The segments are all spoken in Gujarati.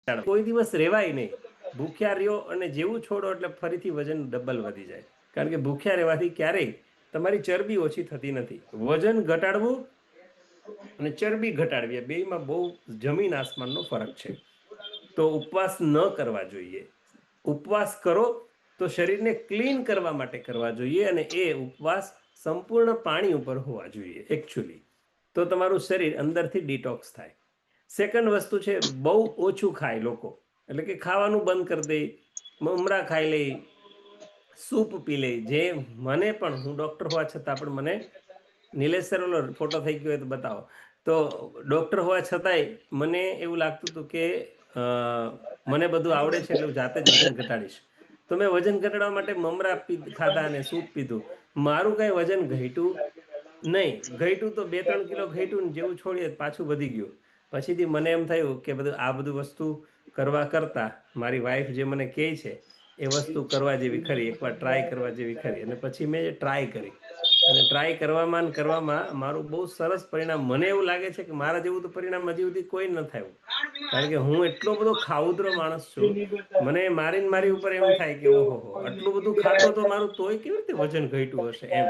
કોઈ દિવસ રેવાય નહીં. ભૂખ્યા રહ્યો અને જેવું છોડો એટલે ફરીથી વજન ડબલ વધી જાય. કારણ કે ભૂખ્યા રહેવાથી ક્યારેય તમારી ચરબી ઓછી થતી નથી. વજન ઘટાડવું અને ચરબી ઘટાડવી આ બેયમાં બહુ જમીન આસમાનનો ફરક છે. તો ઉપવાસ ન કરવા જોઈએ. ઉપવાસ કરો તો શરીરને ક્લીન કરવા માટે કરવા જોઈએ, અને એ ઉપવાસ સંપૂર્ણ પાણી ઉપર હોવા જોઈએ એકચ્યુઅલી. તો તમારું શરીર અંદરથી ડિટોક્સ થાય. સેકન્ડ વસ્તુ છે, બહુ ઓછું ખાય લોકો, એટલે કે ખાવાનું બંધ કરી દે, મમરા ખાઈ લે, સૂપ પી લે. જે મને પણ, હું ડૉક્ટર હોવા છતાં પણ મને, નિલેશ સર ઓલો ફોટો થઈ ગયો હોય તો બતાવો. તો ડૉક્ટર હોવા છતાંય મને એવું લાગતું હતું કે મને બધું આવડે છે એટલે હું જાતે જ વજન ઘટાડીશ. તો મેં વજન ઘટાડવા માટે મમરા ખાધા અને સૂપ પીધું. મારું કાંઈ વજન ઘટ્યું નહીં. ઘટ્યું તો 2-3 કિલો ઘટ્યું ને જેવું છોડીએ પાછું વધી ગયું. પછીથી મને એમ થયું કે આ બધું વસ્તુ કરવા કરતાં મારી વાઈફ જે મને કહે છે એ વસ્તુ કરવા જેવી ખરી, એકવાર ટ્રાય કરવા જેવી ખરી. અને પછી મેં ટ્રાય કરી, અને ટ્રાય કરવામાં મારું બહુ સરસ પરિણામ. મને એવું લાગે છે કે મારા જેવું તો પરિણામ હજી સુધી કોઈ ન થયું. કારણ કે હું એટલો બધો ખાઉદરો માણસ છું. મને મારી ઉપર એમ થાય કે ઓહો, આટલું બધું ખાતો તો મારું તોય કેવી રીતે વજન ઘટ્યું હશે એમ.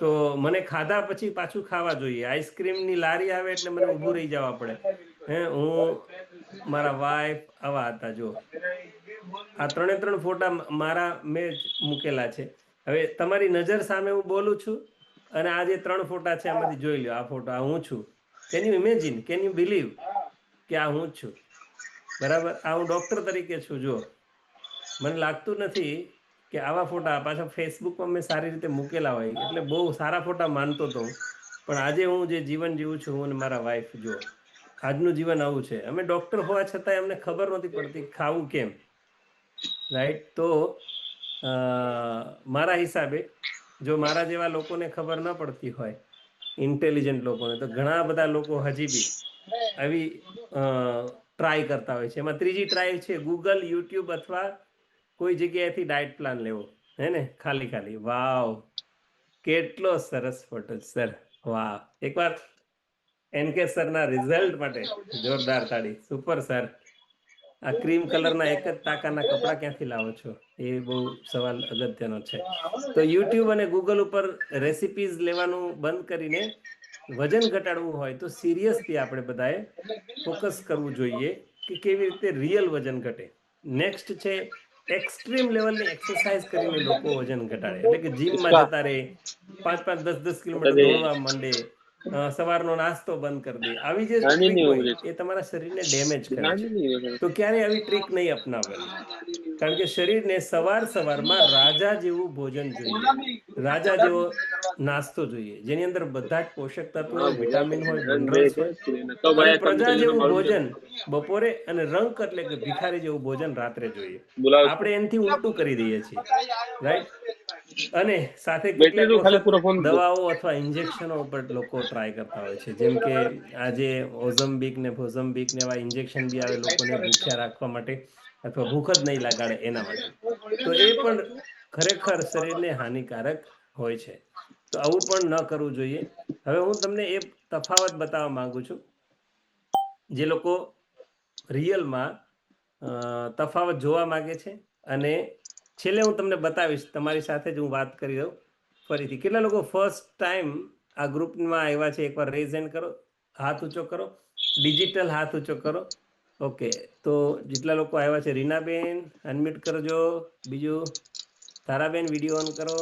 તો મને ખાધા પછી પાછું ખાવા જોઈએ. આઈસ્ક્રીમની લારી આવે એટલે મને ઊભું રહી જવા પડે. હું, મારા વાઈફ આવા હતા. જો આ 3 ફોટા મારા મેં જ મૂકેલા છે. હવે તમારી નજર સામે હું બોલું છું, અને આ જે 3 ફોટા છે આમાંથી જોઈ લો. આ ફોટો, આ હું છું. Can you imagine, can you believe કે આ હું જ છું? બરાબર. આ હું ડૉક્ટર તરીકે છું. જો મને લાગતું નથી કે આવા ફોટા પાછા ફેસબુકમાં મેં સારી રીતે મૂકેલા હોય, એટલે બહુ સારા ફોટા માનતો હતો હું. પણ આજે હું જે જીવન જીવું છું, હું અને મારા વાઈફ, જો આજનું જીવન આવું છે. અમે ડૉક્ટર હોવા છતાંય અમને ખબર નહોતી પડતી ખાવું કેમ, રાઈટ. તો મારા હિસાબે, જો મારા જેવા લોકોને ખબર ન પડતી હોય, ઇન્ટેલિજન્ટ લોકોને, તો ઘણા બધા લોકો હજી બી આવી ટ્રાય કરતા હોય છે. એમાં ત્રીજી ટ્રાય છે ગૂગલ, યુટ્યુબ અથવા કોઈ જગ્યાએથી ડાયટ પ્લાન લેવો. હે ને, ખાલી. વાવ, કેટલો સરસ ફોટો સર. વાહ. એકવાર NK સરના રિઝલ્ટ માટે જોરદાર તાળી. Super sir. આ ક્રીમ કલરના એક જ ટાંકાના કપડાં ક્યાંથી લાવો છો? એ બહુ સવાલ અગત્યનો છે. તો યુટ્યુબ અને ગૂગલ ઉપર રેસિપીઝ લેવાનું બંધ કરીને વજન ઘટાડવું હોય તો સિરિયસલી આપણે બધાએ ફોકસ કરવું જોઈએ કે કેવી રીતે રિયલ વજન ઘટે. નેક્સ્ટ છે, એક્સ્ટ્રીમ લેવલની એક્સરસાઇઝ કરીને લોકો વજન ઘટાડે. એટલે કે જીમમાં જતા રહે, 5-5, 10-10 કિલોમીટર દોડવા માંડે, સવારનો નાસ્તો બંધ કરી દે. આવી જે ટ્રીક હોય એ તમારા શરીરને ડેમેજ કરે છે. તો ક્યારેય આવી ટ્રીક નહીં અપનાવવાની. કારણ કે શરીરને સવારમાં રાજા જેવું ભોજન જોઈએ, રાજા જેવો નાસ્તો જોઈએ, જેની અંદર બધા જ પોષક તત્વો હોય, વિટામિન હોય, મિનરલ્સ હોય. અને પ્રજા જેવું ભોજન બપોરે, અને રંક એટલે કે ભિખારી જેવું ભોજન રાત્રે જોઈએ. આપણે એનાથી ઉલટું કરી દઈએ છીએ, રાઈટ. અને સાથે કેટલાક વખત દવાઓ અથવા ઇન્જેક્શનો ઉપર લોકો ટ્રાય કરતા હોય છે. જેમ કે આજે ઓઝમ્બિક ને ફોઝમ્બિક ને એવા ઇન્જેક્શન બી આવે લોકોને ભૂખ્યા રાખવા માટે, અથવા ભૂખ જ નહીં લગાડે એના માટે. તો એ પણ ખરેખર શરીરને હાનિકારક હોય છે. તો આવું પણ ન કરવું જોઈએ. હવે હું તમને એ તફાવત બતાવવા માંગુ છું. જે લોકો રિયલમાં તફાવત જોવા માગે છે, અને છેલ્લે હું તમને બતાવીશ, તમારી સાથે જ હું વાત કરી દઉં ફરીથી. કેટલા લોકો ફર્સ્ટ ટાઈમ આ ગ્રુપમાં આવ્યા છે? એકવાર રેઝ હેન્ડ કરો, હાથ ઊંચો કરો, ડિજિટલ હાથ ઊંચો કરો. ઓકે. તો જેટલા લોકો આવ્યા છે, રીનાબેન અનમ્યુટ કરજો. બીજું, તારાબેન વિડીયો ઓન કરો.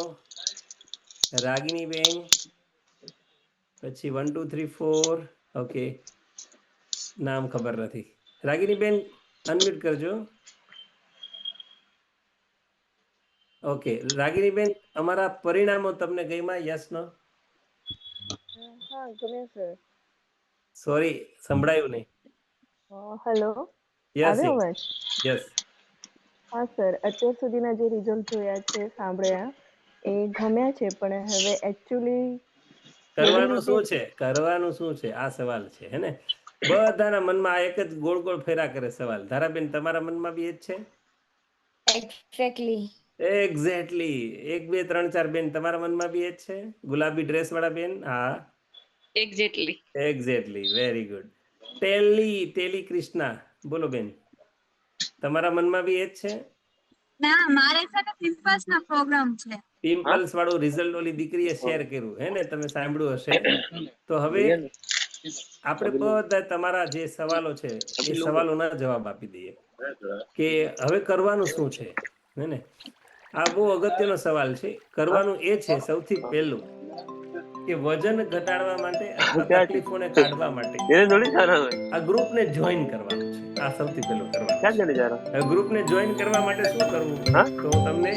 રાગિણીબેન, પછી 1 2 3 4. ઓકે, નામ ખબર નથી. રાગિણીબેન અનમ્યુટ કરજો. ઓકે, રાગિણીબેન, અમારા પરિણામો તમને ગમ્યા? Yes no? હા, ગમે સર. સોરી, સંભળાયું નહીં. હેલો, યસ, આવે યસ, અવાજ? યસ. હા સર, અત્યાર સુધીના જે રિઝલ્ટ જોયા છે, સાંભળ્યા, એ ગમ્યા છે. પણ હવે એકચ્યુઅલી કેવી કરવાનું રીતે શું છે? કરવાનું શું છે? આ સવાલ છે, હે ને? બધાના મનમાં આ એક જ ગોળ ગોળ ફેરા કરે સવાલ. ધારાબેન, તમારા મનમાં બી એ જ છે? એક્ઝેક્ટલી. એક્ઝેક્ટલી. 1 2 3 4 બેન, તમારા મનમાં બી એ જ છે? ગુલાબી ડ્રેસ વાળા બેન, હા. Exactly. Exactly, very good. Tally Krishna, બોલો બેન. તમારા મનમાં બી એ જ છે? ના મારે છે ને પિમ્પલ્સ ના પ્રોબ્લેમ છે. પિમ્પલ્સ વાળું રિઝલ્ટ ઓલી દીકરીએ શેર કર્યું હે ને, તમે સાંભળ્યું હશે. તો હવે આપણે બધા તમારા જે સવાલો છે એ સવાલોના જવાબ આપી દઈએ કે હવે કરવાનું શું છે, હે ને. આ બહુ અગત્યનો સવાલ છે. કરવાનું એ છે સૌથી પહેલું કે વજન ઘટાડવા માટે અથવા તકલીફોને કાઢવા માટે આ ગ્રુપને જોઈન કરવાનું છે. આ સૌથી પહેલું કરવાનું છે. ગ્રુપને જોઈન કરવા માટે શું કરવું, તો હું તમને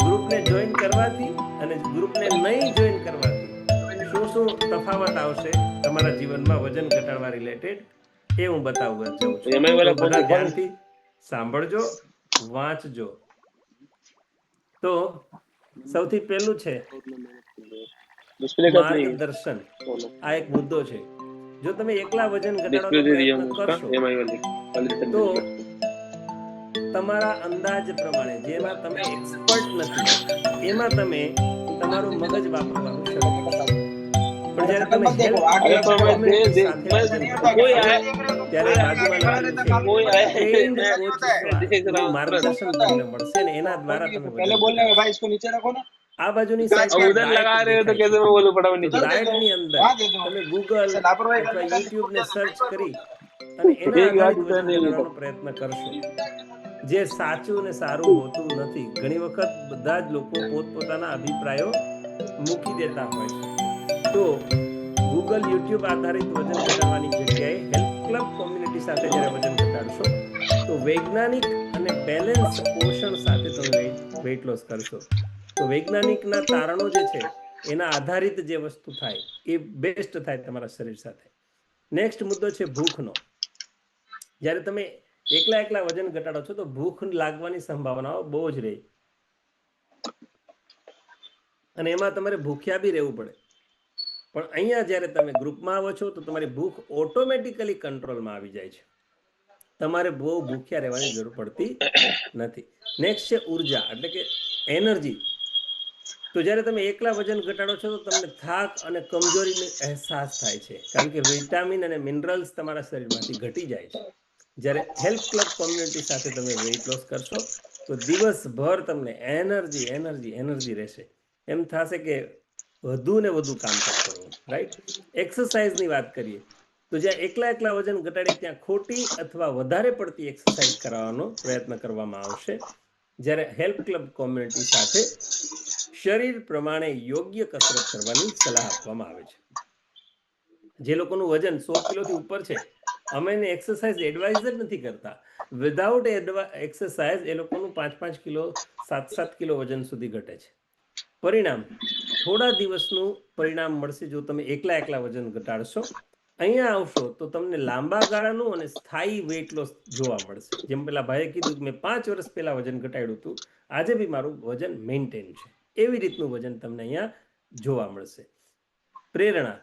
ગ્રુપને જોઈન કરવાથી અને ગ્રુપને નહીં જોઈન કરવાથી શું શું તફાવત આવશે તમારા જીવનમાં વજન ઘટાડવા રિલેટેડ, એ હું બતાવવા જાઉં છું. તો બધા ધ્યાનથી સાંભળજો, વાંચજો. તો સૌથી પહેલું છે માર્ગદર્શન. આ એક મુદ્દો છે. જો તમે એકલા વજન ઘટાડવાનો પ્રયત્ન કરશો તો તમારા અંદાજ પ્રમાણે, જેમાં તમે એક્સપર્ટ નથી, એમાં તમે તમારું મગજ વાપરવાનું શરૂ કરશો. પણ જ્યારે તમે હેલ્પ કોમ્યુનિટી સાથે વજન ઘટાડો ત્યારે બાજુમાં લખેલું છે ટ્રેન્ડ કોચ નું માર્ગદર્શન તમને મળશે ને એના દ્વારા તમે વજન ઘટાડશો. આ બાજુની સાઈડ ડાયટની અંદર તમે ગૂગલ અથવા યુટ્યુબ ને સર્ચ કરી અને એના આધારિત વજન ઘટાડવાનો પ્રયત્ન કરશો, જે સાચું અને સારું હોતું નથી. ઘણી વખત બધા જ લોકો પોતપોતાના અભિપ્રાયો મૂકી દેતા હોય છે. તો ગૂગલ યુટ્યુબ આધારિત વજન ઘટાડવાની જગ્યાએ હેલ્પ ક્લબ કોમ્યુનિટી સાથે જ્યારે વજન ઘટાડશો તો વૈજ્ઞાનિક અને બેલેન્સ પોષણ સાથે તમે વેઇટ લોસ કરશો. તો વૈજ્ઞાનિકના તારણો જે છે એના આધારિત જે વસ્તુ થાય એ બેસ્ટ થાય તમારા શરીર સાથે. નેક્સ્ટ મુદ્દો છે ભૂખનો. જ્યારે તમે એકલા વજન ઘટાડો છો તો ભૂખ લાગવાની સંભાવનાઓ બહુ જ રહે અને એમાં તમારે ભૂખ્યા બી રહેવું પડે. પણ અહીંયા જ્યારે તમે ગ્રુપમાં આવો છો તો તમારી ભૂખ ઓટોમેટિકલી કંટ્રોલમાં આવી જાય છે. તમારે બહુ ભૂખ્યા રહેવાની જરૂર પડતી નથી. નેક્સ્ટ છે ઉર્જા, એટલે કે એનર્જી. તો જ્યારે તમે એકલા વજન ઘટાડો છો તો તમને થાક અને કમજોરીનો અહેસાસ થાય છે, કારણ કે વિટામિન અને મિનરલ્સ તમારા શરીરમાંથી ઘટી જાય છે. જ્યારે હેલ્પ ક્લબ કોમ્યુનિટી સાથે તમે વેઇટ લોસ કરશો તો દિવસભર તમને એનર્જી રહેશે. એમ થશે કે વધુ ને વધુ કામ કરતો રહું. રાઈટ. એક્સરસાઇઝની વાત કરીએ તો જ્યાં એકલા વજન ઘટાડીએ ત્યાં ખોટી અથવા વધારે પડતી એક્સરસાઇઝ કરાવવાનો પ્રયત્ન કરવામાં આવશે. જ્યારે હેલ્પ ક્લબ કોમ્યુનિટી સાથે શરીર પ્રમાણે યોગ્ય કસરત કરવાની સલાહ આપવામાં આવે છે. જે લોકોનું વજન 100 કિલોથી ઉપર છે, અમે એને એક્સરસાઇઝ એડવાઇઝ જ નથી કરતા. વિધાઉટ એક્સરસાઇઝ એ લોકોનું 5-5 કિલો 7-7 કિલો વજન સુધી ઘટે છે. પરિણામ થોડા દિવસનું પરિણામ મળશે જો તમે એકલા વજન ઘટાડશો. અહીંયા આવશો તો તમને લાંબા ગાળાનું અને સ્થાયી વેઇટ લોસ જોવા મળશે. જેમ પેલા ભાઈએ કીધું કે મેં 5 વર્ષ પહેલા વજન ઘટાડ્યું હતું, આજે બી મારું વજન મેન્ટેન છે. એવી રીતનું વજન તમને અહીંયા જોવા મળશે. પ્રેરણા.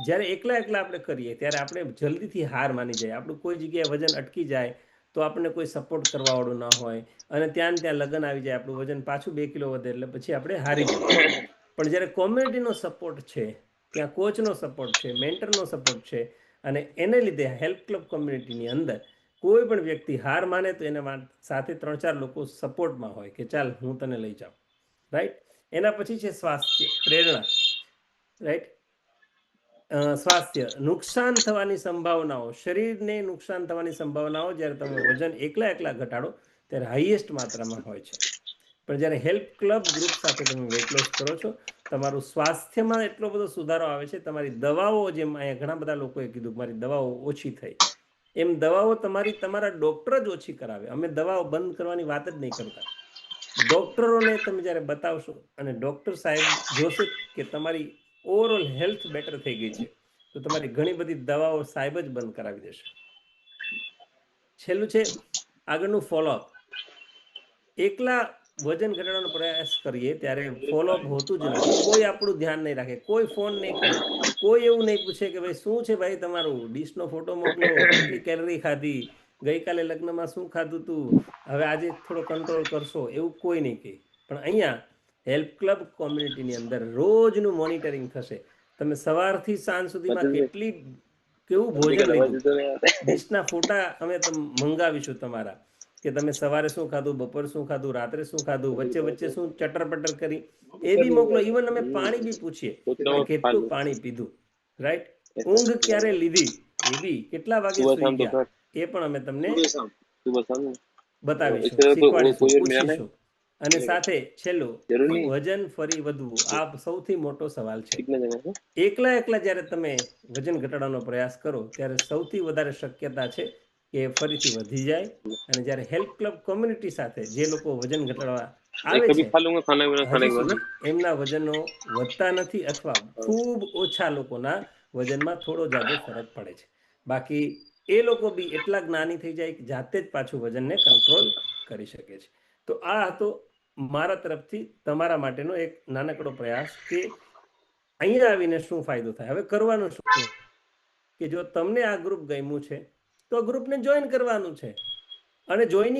જ્યારે એકલા આપણે કરીએ ત્યારે આપણે જલ્દીથી હાર માની જાય. આપણું કોઈ જગ્યાએ વજન અટકી જાય તો આપણને કોઈ સપોર્ટ કરવાવાળું ના હોય અને ત્યાં લગન આવી જાય, આપણું વજન પાછું 2 કિલો વધે એટલે પછી આપણે હારી જઈએ. પણ જ્યારે કોમ્યુનિટીનો સપોર્ટ છે, ત્યાં કોચનો સપોર્ટ છે, મેન્ટરનો સપોર્ટ છે અને એને લીધે હેલ્પ ક્લબ કોમ્યુનિટીની અંદર કોઈ પણ વ્યક્તિ હાર માને તો એના સાથે 3-4 લોકો સપોર્ટમાં હોય કે ચાલ હું તને લઈ જાઉં. રાઈટ. એના પછી છે સ્વાસ્થ્ય, પ્રેરણા. રાઈટ. સ્વાસ્થ્ય, નુકસાન થવાની સંભાવનાઓ, શરીરને નુકસાન થવાની સંભાવનાઓ જ્યારે તમે વજન એકલા ઘટાડો ત્યારે હાઈએસ્ટ માત્રામાં હોય છે. પણ જ્યારે હેલ્પ ક્લબ ગ્રુપ સાથે તમે વેઇટ લોસ કરો છો તમારું સ્વાસ્થ્યમાં એટલો બધો સુધારો આવે છે. તમારી દવાઓ, જેમ અહીંયા ઘણા બધા લોકોએ કીધું મારી દવાઓ ઓછી થઈ, એમ દવાઓ તમારા ડૉક્ટર જ ઓછી કરાવે. અમે દવાઓ બંધ કરવાની વાત જ નહીં કરતા. ડૉક્ટરોને તમે જ્યારે બતાવશો અને ડૉક્ટર સાહેબ જોશે કે તમારી ઓવરઓલ હેલ્થ બેટર થઈ ગઈ છે તો તમારી ઘણી બધી દવાઓ સાહેબ જ બંધ કરાવી દેશે. છેલ્લું છે આગળનું ફોલોઅપ. એકલા વજન ઘટાડવાનો પ્રયાસ કરીએ ત્યારે ફોલોઅપ હોતું જ નથી. કોઈ આપણું ધ્યાન નહીં રાખે, કોઈ ફોન નહીં કરે, કોઈ એવું નહીં પૂછે કે ભાઈ શું છે ભાઈ તમારું, ડીશનો ફોટો મોકલો, કેટલી કેલરી ખાધી, ગઈકાલે લગ્નમાં શું ખાધું તું, હવે આજે થોડો કંટ્રોલ કરશો, એવું કોઈ નહીં કહે. પણ અહીંયા હેલ્પ ક્લબ કોમ્યુનિટીની અંદર રોજનું મોનિટરિંગ થશે. તમે સવારથી સાંજ સુધીમાં કેટલી કેવું ભોજન લીધું, ડિશના ફોટા અમે મંગાવીશું તમારા, કે તમે સવારે શું ખાધું, બપોર શું ખાધું, રાત્રે શું ખાધું, વચ્ચે વચ્ચે શું ચટર પટર કરી, એ બી મોકલો. ઇવન અમે પાણી બી પૂછીએ કે કેટલું પાણી પીધું, રાઈટ, ઊંઘ ક્યારે લીધી, એ બી કેટલા વાગે સુઈ ગયા, એ પણ અમે તમને બતાવીશું, શીખવાડીશું, પૂછીશું. અને સાથે છેલ્લું, વજન ફરી વધવું, આ સૌથી મોટો સવાલ છે. એકલા જ્યારે તમે વજન ઘટાડવાનો પ્રયાસ કરો ત્યારે સૌથી વધારે શક્યતા છે કે ફરીથી વધી જાય. અને જ્યારે હેલ્પ ક્લબ કોમ્યુનિટી સાથે જે લોકો વજન ઘટાડવા આવે છે, હજી સુધી એમના વજનો વધતા નથી, અથવા ખૂબ ઓછા લોકોના વજનમાં થોડો જાજો ફરક પડે છે. બાકી એ લોકો બી એટલા જ્ઞાની થઈ જાય કે જાતે જ પાછું વજનને કંટ્રોલ કરી શકે છે. તો આ હતો મારા તરફથી તમારા માટેનો એક નાનકડો પ્રયાસ કે અહીંયા આવીને શું ફાયદો થાય. હવે કરવાનું શું કે જો તમને આ ગ્રુપ ગમ્યું છે તો ગ્રુપને જોઈન કરવાનું છે, અને જોઈનિંગ